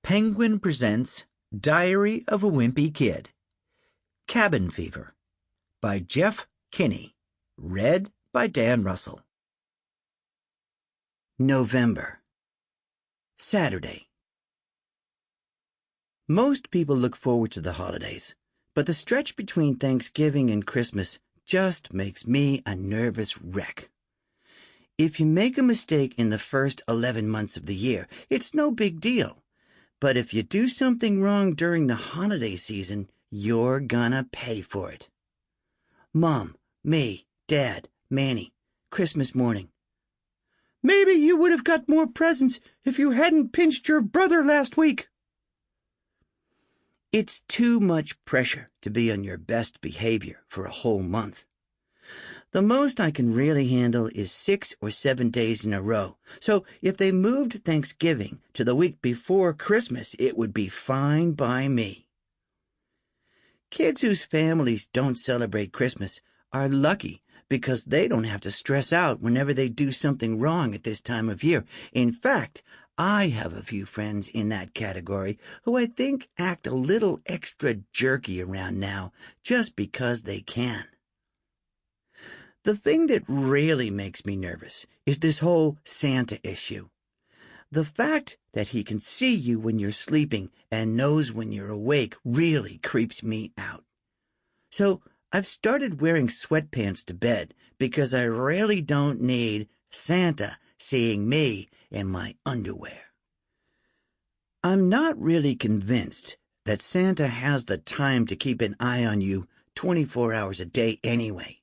Penguin presents Diary of a Wimpy Kid. Cabin Fever by Jeff Kinney. Read by Dan Russell. November. Saturday. Most people look forward to the holidays, but the stretch between Thanksgiving and Christmas just makes me a nervous wreck. If you make a mistake in the first 11 months of the year, it's no big deal. But if you do something wrong during the holiday season, you're gonna pay for it. Mom, me, Dad, Manny, Christmas morning. Maybe you would have got more presents if you hadn't pinched your brother last week. It's too much pressure to be on your best behavior for a whole month. The most I can really handle is 6 or 7 days in a row. So if they moved Thanksgiving to the week before Christmas, it would be fine by me. Kids whose families don't celebrate Christmas are lucky because they don't have to stress out whenever they do something wrong at this time of year. In fact, I have a few friends in that category who I think act a little extra jerky around now just because they can. The thing that really makes me nervous is this whole Santa issue. The fact that he can see you when you're sleeping and knows when you're awake really creeps me out. So I've started wearing sweatpants to bed because I really don't need Santa seeing me in my underwear. I'm not really convinced that Santa has the time to keep an eye on you 24 hours a day anyway.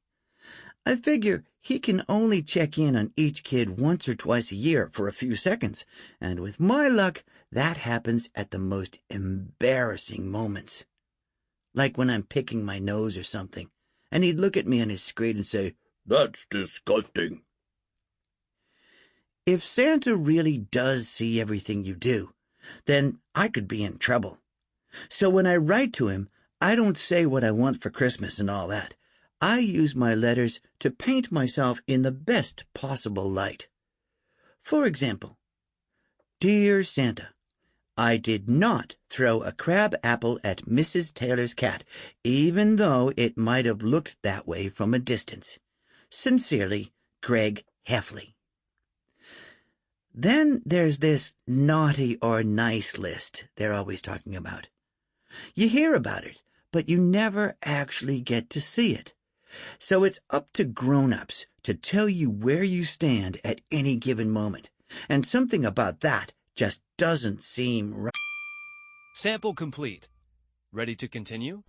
I figure he can only check in on each kid once or twice a year for a few seconds, and with my luck, that happens at the most embarrassing moments. Like when I'm picking my nose or something, and he'd look at me on his screen and say, "That's disgusting." If Santa really does see everything you do, then I could be in trouble. So when I write to him, I don't say what I want for Christmas and all that. I use my letters to paint myself in the best possible light. For example, Dear Santa, I did not throw a crab apple at Mrs. Taylor's cat, even though it might have looked that way from a distance. Sincerely, Greg Heffley. Then there's this naughty or nice list they're always talking about. You hear about it, but you never actually get to see it. So it's up to grown-ups to tell you where you stand at any given moment. And something about that just doesn't seem right. Sample complete. Ready to continue?